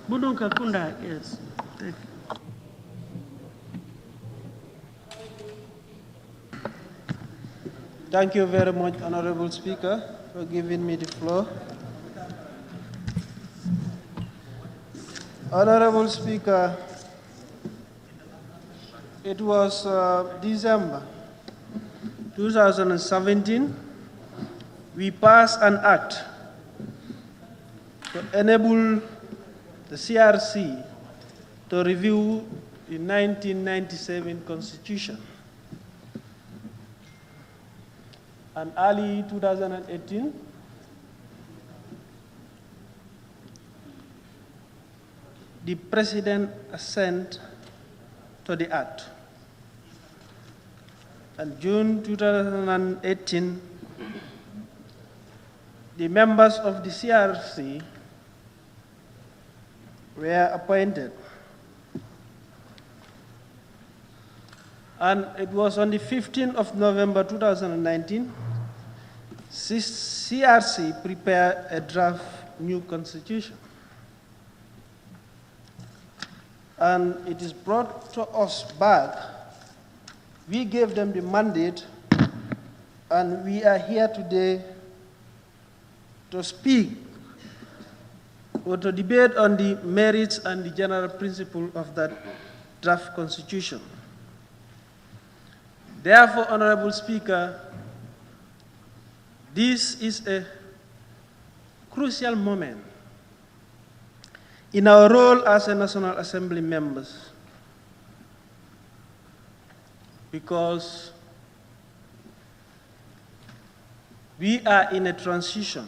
Bundungka Kunda, yes. Thank you very much, Honorable Speaker, for giving me the floor. Honorable Speaker, it was December 2017, we passed an act to enable the CRC to review the 1997 Constitution. And early 2018, the President assent to the act. And June 2018, the members of the CRC were appointed. And it was on the 15th of November 2019, CRC prepared a draft new constitution. And it is brought to us back. We gave them the mandate, and we are here today to speak or to debate on the merits and the general principle of that draft constitution. Therefore, Honorable Speaker, this is a crucial moment in our role as a National Assembly members, because we are in a transition.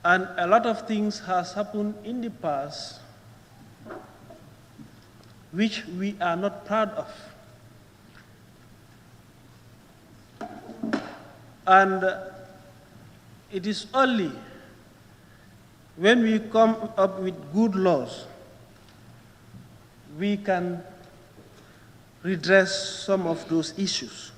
And a lot of things has happened in the past which we are not proud of. And it is only when we come up with good laws we can redress some of those issues.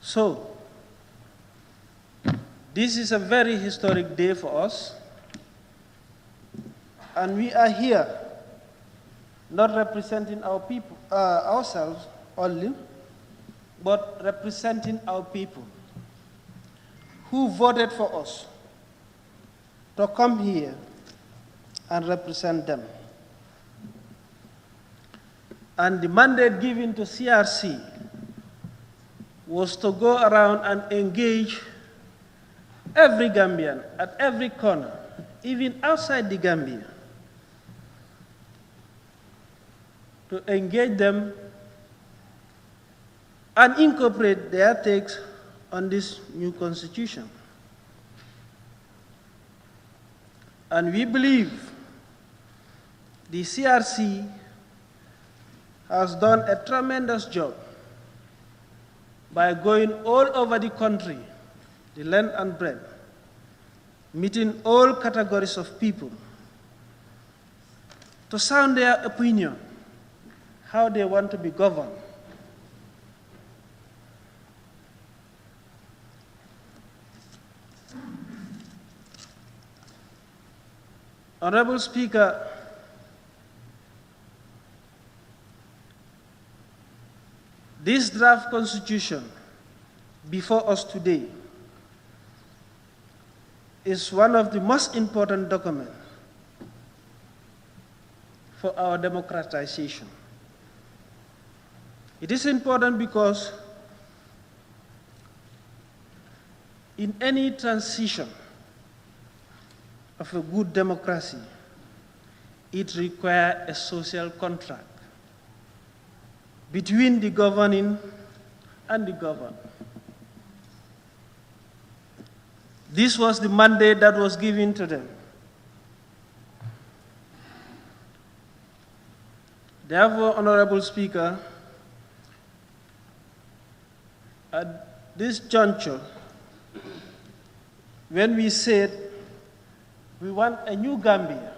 So, this is a very historic day for us, and we are here not representing our people, ourselves only, but representing our people who voted for us to come here and represent them. And the mandate given to CRC was to go around and engage every Gambian at every corner, even outside the Gambia, to engage them and incorporate their takes on this new constitution. And we believe the CRC has done a tremendous job by going all over the country, the length and breadth, meeting all categories of people to sound their opinion, how they want to be governed. Honorable Speaker, this draft constitution before us today is one of the most important documents for our democratization. It is important because in any transition of a good democracy, it requires a social contract between the governing and the governed. This was the mandate that was given to them. Therefore, Honorable Speaker, at this juncture, when we said we want a new Gambia,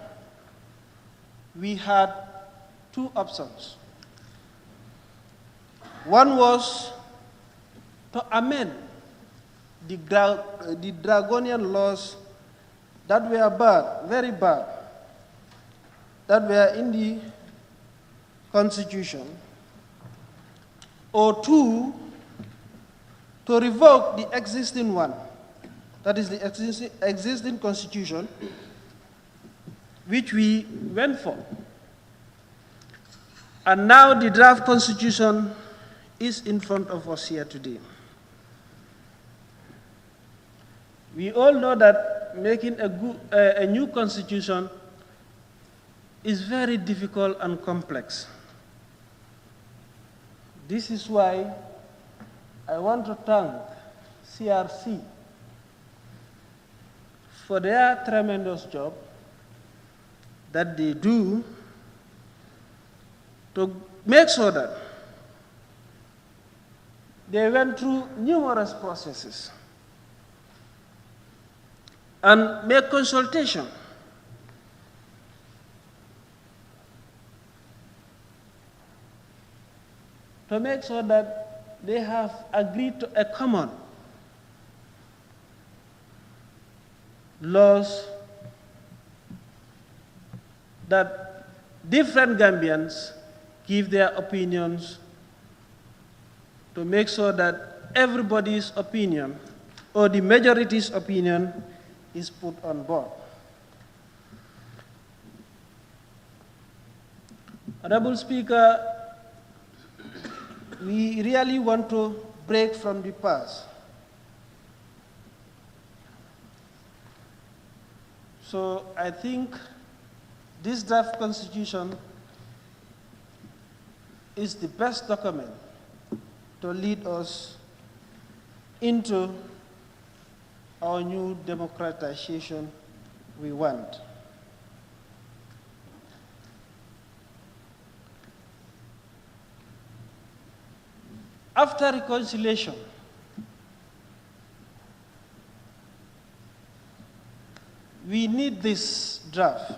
we had two options. One was to amend the draconian laws that were bad, very bad, that were in the Constitution, or two, to revoke the existing one, that is the existing Constitution, which we went for. And now the draft Constitution is in front of us here today. We all know that making a new Constitution is very difficult and complex. This is why I want to thank CRC for their tremendous job that they do to make sure that they went through numerous processes and make consultation to make sure that they have agreed to a common laws that different Gambians give their opinions, to make sure that everybody's opinion or the majority's opinion is put on board. Honorable Speaker, we really want to break from the past. So I think this draft Constitution is the best document to lead us into our new democratization we want. After reconciliation, we need this draft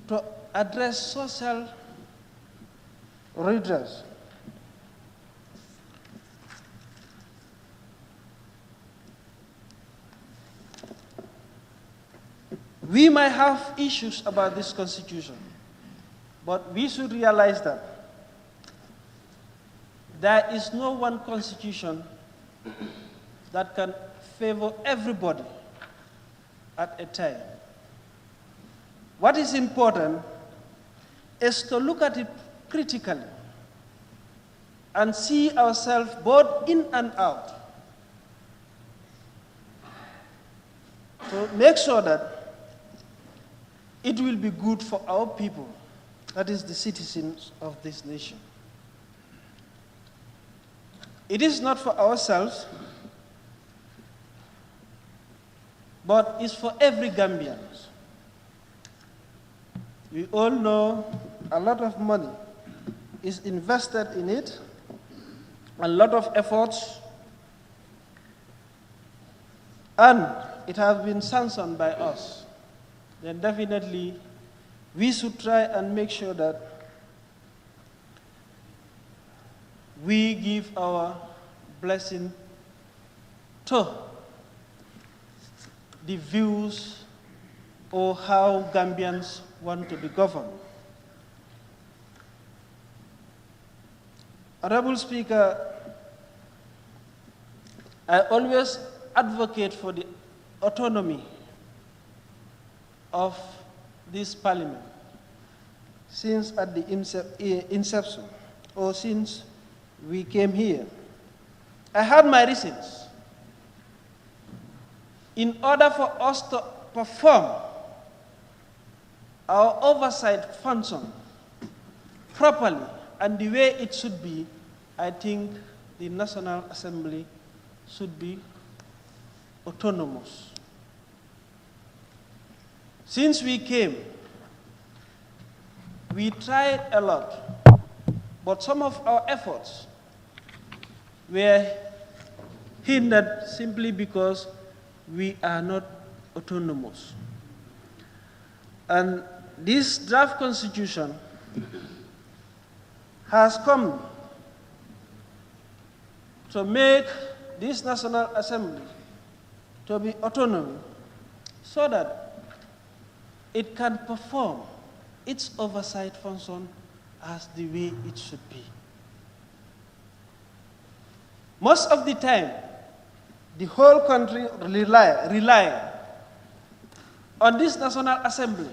to address social redress. We might have issues about this Constitution, but we should realize that there is no one Constitution that can favor everybody at a time. What is important is to look at it critically and see ourselves both in and out, to make sure that it will be good for our people, that is the citizens of this nation. It is not for ourselves, but it's for every Gambian. We all know a lot of money is invested in it, a lot of efforts, and it has been sanctioned by us. Then definitely we should try and make sure that we give our blessing to the views or how Gambians want to be governed. Honorable Speaker, I always advocate for the autonomy of this parliament since at the inception, or since we came here. I had my reasons. In order for us to perform our oversight function properly and the way it should be, I think the National Assembly should be autonomous. Since we came, we tried a lot, but some of our efforts were hindered simply because we are not autonomous. And this draft Constitution has come to make this National Assembly to be autonomous so that it can perform its oversight function as the way it should be. Most of the time, the whole country rely on this National Assembly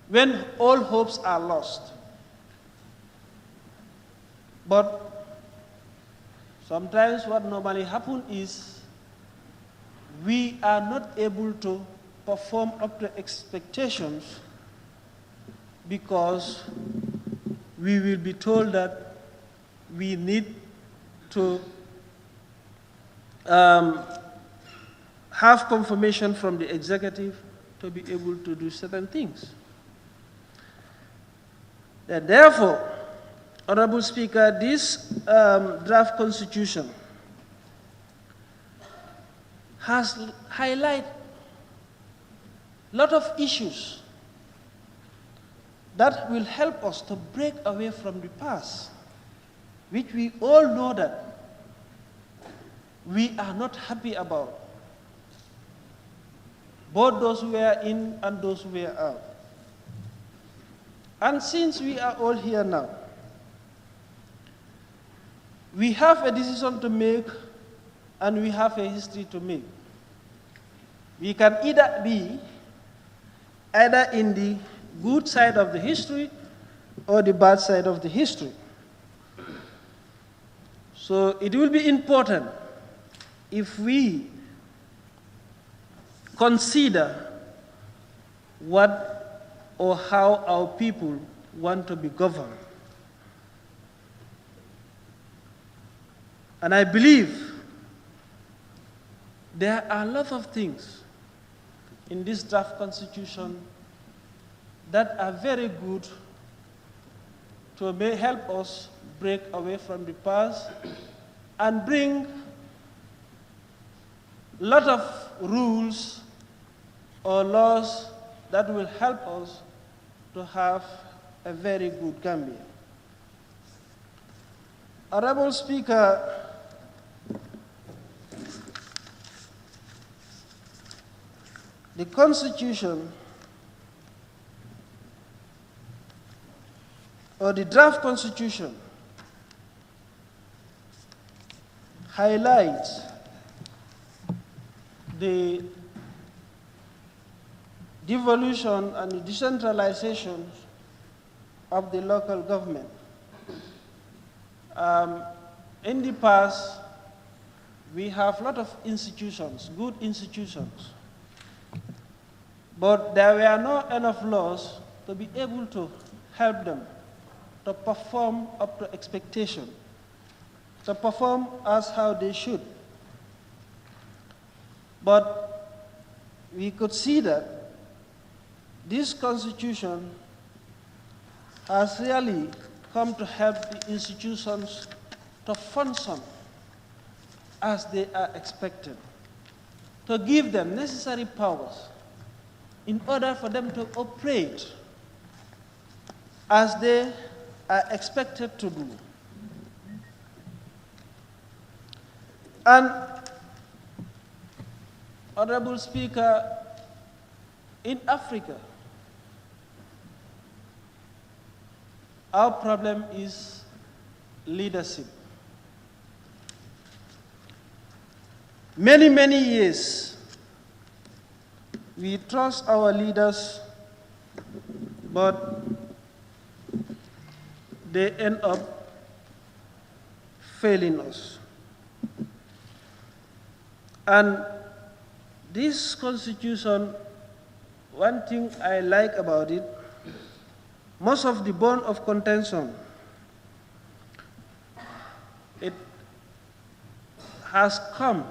when all hopes are lost. But sometimes what normally happens is we are not able to perform up to expectations because we will be told that we need to have confirmation from the executive to be able to do certain things. Therefore, Honorable Speaker, this draft constitution has highlighted a lot of issues that will help us to break away from the past, which we all know that we are not happy about, both those who are in and those who are out. And since we are all here now, we have a decision to make and we have a history to make. We can either be in the good side of the history or the bad side of the history. So it will be important if we consider what or how our people want to be governed. And I believe there are a lot of things in this draft constitution that are very good to help us break away from the past and bring a lot of rules or laws that will help us to have a very good Gambia. Honorable Speaker, the Constitution or the draft Constitution highlights the devolution and the decentralization of the local government. In the past, we have a lot of institutions, good institutions, but there were not enough laws to be able to help them to perform up to expectation, to perform as how they should. But we could see that this constitution has really come to help the institutions to function as they are expected, to give them necessary powers in order for them to operate as they are expected to do. And, Honorable Speaker, in Africa, our problem is leadership. Many years, we trust our leaders, but they end up failing us. And this constitution, one thing I like about it, most of the bone of contention, it has come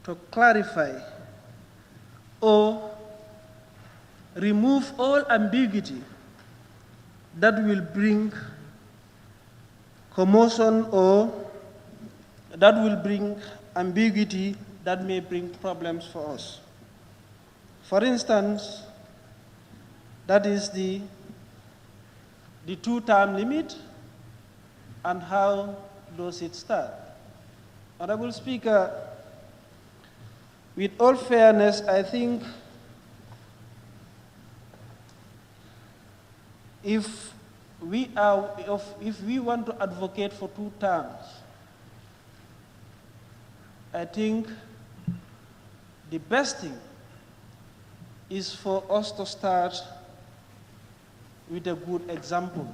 to clarify or remove all ambiguity that will bring commotion or that will bring ambiguity that may bring problems for us. For instance, that is the the two-term limit, and how does it start? Honorable Speaker, with all fairness, I think if we want to advocate for 2 terms, I think the best thing is for us to start with a good example.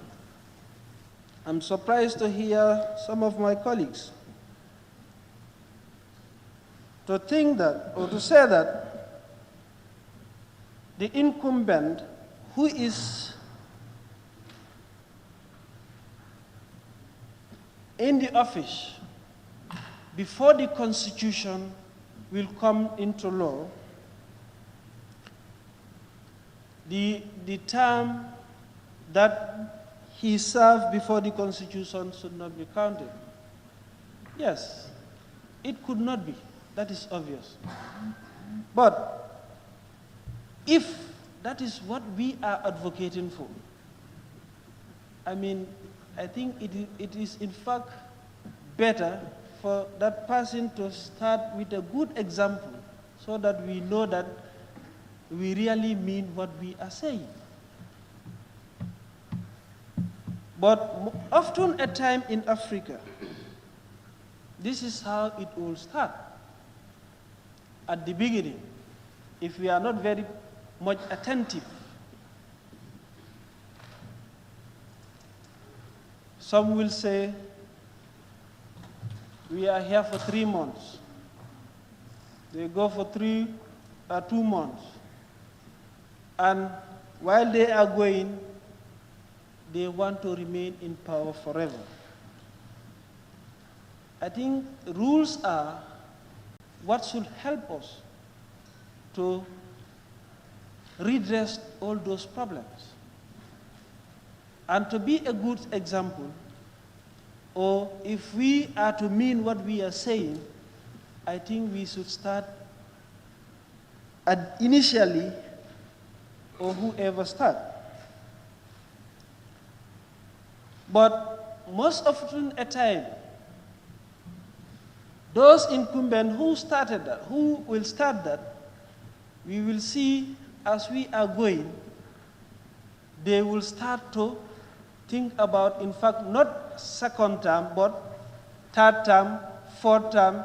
I'm surprised to hear some of my colleagues to think that, or to say that, the incumbent who is in the office before the Constitution will come into law, the term that he served before the Constitution should not be counted. Yes, it could not be. That is obvious. But if that is what we are advocating for, I mean, I think it is in fact better for that person to start with a good example so that we know that we really mean what we are saying. But often a time in Africa, this is how it will start. At the beginning, if we are not very much attentive, some will say, we are here for 3 months. They go for 2 months. And while they are going, they want to remain in power forever. I think rules are what should help us to redress all those problems. And to be a good example, or if we are to mean what we are saying, I think we should start initially, or whoever start. But most often a time, those incumbents who started that, who will start that, we will see as we are going, they will start to think about, in fact, not 2nd term, but 3rd term, 4th term.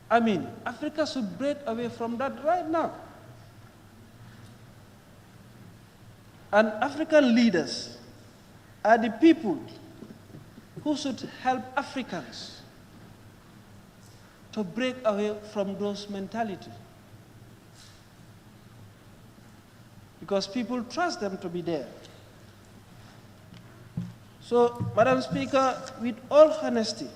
I mean, Africa should break away from that right now. And African leaders are the people who should help Africans to break away from those mentalities. Because people trust them to be there. So, Madam Speaker, with all honesty,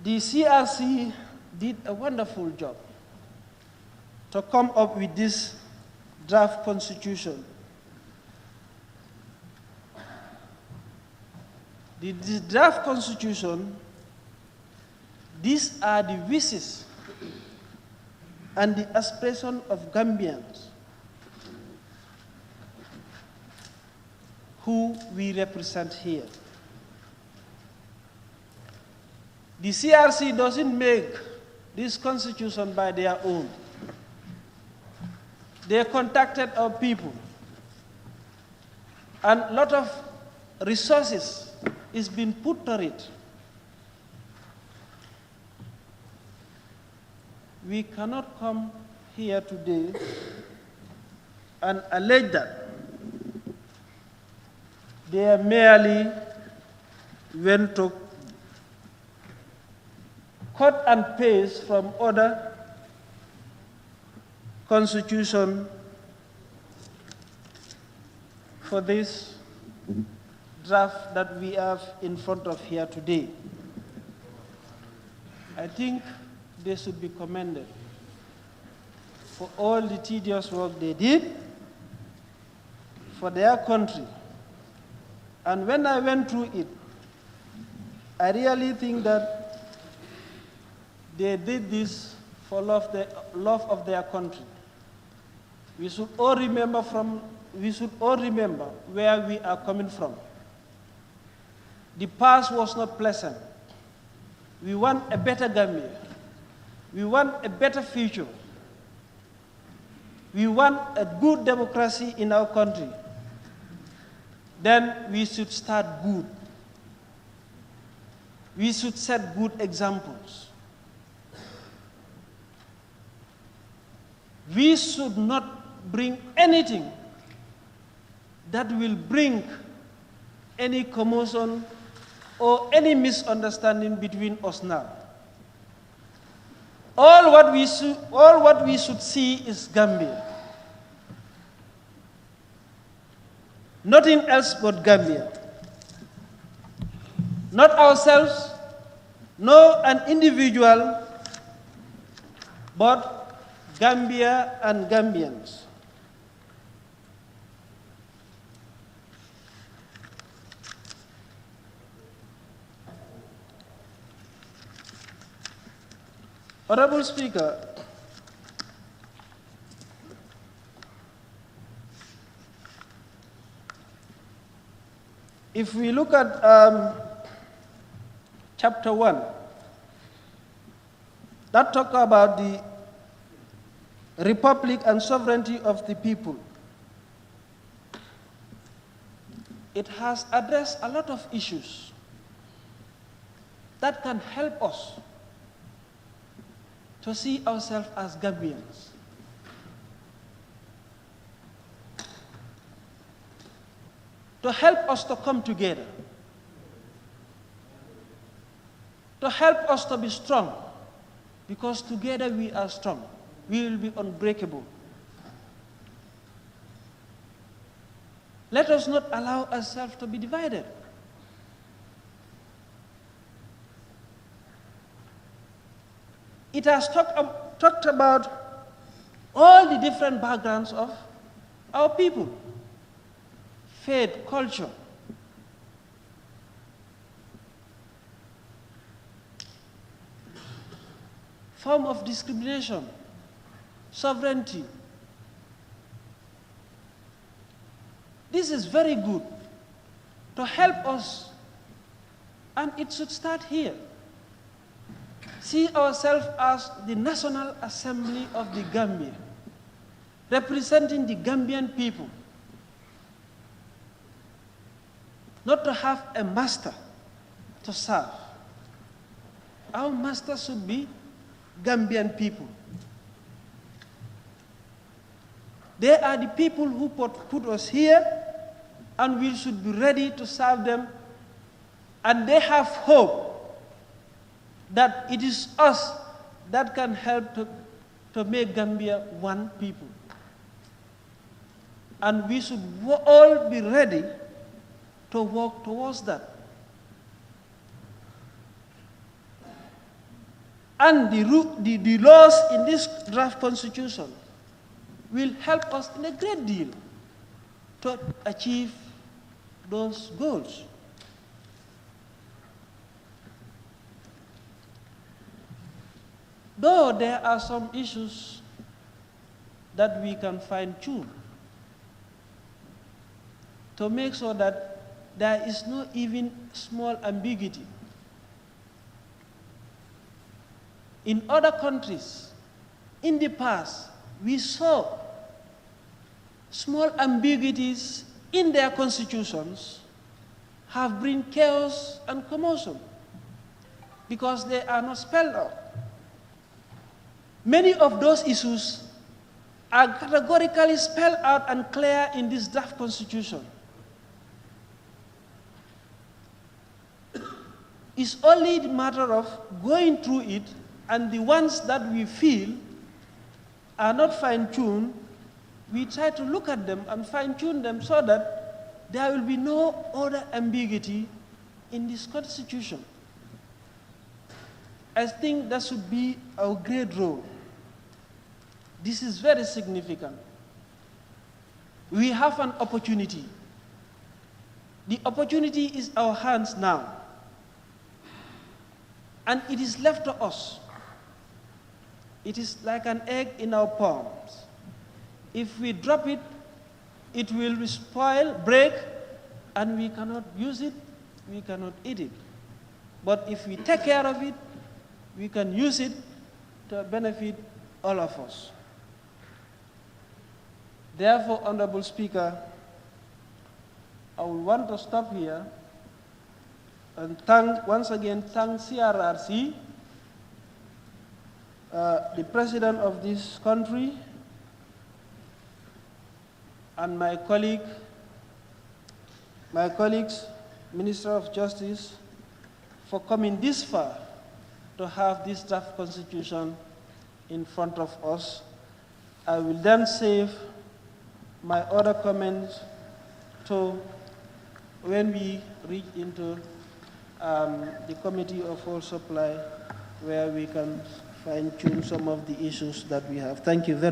the CRC did a wonderful job to come up with this draft constitution. This draft constitution, these are the wishes and the aspiration of Gambians who we represent here. The CRC doesn't make this constitution by their own. They contacted our people, and a lot of resources is being put to it. We cannot come here today and allege that they merely went to cut and paste from other constitution for this draft that we have in front of here today. I think they should be commended for all the tedious work they did for their country. And when I went through it, I really think that they did this for love of their country. We should all remember where we are coming from. The past was not pleasant. We want a better Gambia. We want a better future. We want a good democracy in our country. Then we should start good. We should set good examples. We should not bring anything that will bring any commotion or any misunderstanding between us now. All what we should see is Gambia. Nothing else but Gambia. Not ourselves, no an individual, but Gambia and Gambians. Honorable Speaker, if we look at Chapter 1, that talks about the republic and sovereignty of the people. It has addressed a lot of issues that can help us to see ourselves as Gambians. To help us to come together. To help us to be strong, because together we are strong. We will be unbreakable. Let us not allow ourselves to be divided. It has talked about all the different backgrounds of our people, faith, culture. Form of discrimination, sovereignty. This is very good to help us, and it should start here. See ourselves as the National Assembly of the Gambia, representing the Gambian people. Not to have a master to serve. Our master should be Gambian people. They are the people who put us here, and we should be ready to serve them. And they have hope that it is us that can help to make Gambia one people. And we should all be ready to work towards that. And the laws in this draft constitution will help us in a great deal to achieve those goals. Though there are some issues that we can fine-tune to make sure that there is no even small ambiguity. In other countries, in the past, we saw small ambiguities in their constitutions have bring chaos and commotion because they are not spelled out. Many of those issues are categorically spelled out and clear in this draft constitution. It's only the matter of going through it, and the ones that we feel are not fine-tuned, we try to look at them and fine-tune them so that there will be no other ambiguity in this constitution. I think that should be our great role. This is very significant. We have an opportunity. The opportunity is our hands now. And it is left to us. It is like an egg in our palms. If we drop it, it will spoil, break, and we cannot use it, we cannot eat it. But if we take care of it, we can use it to benefit all of us. Therefore, Honorable Speaker, I will want to stop here and once again thank CRRC, the President of this country, and my colleagues, Minister of Justice, for coming this far to have this draft constitution in front of us. I will then save my other comments to when we reach into the Committee of Fuel Supply, where we can fine-tune some of the issues that we have. Thank you very much.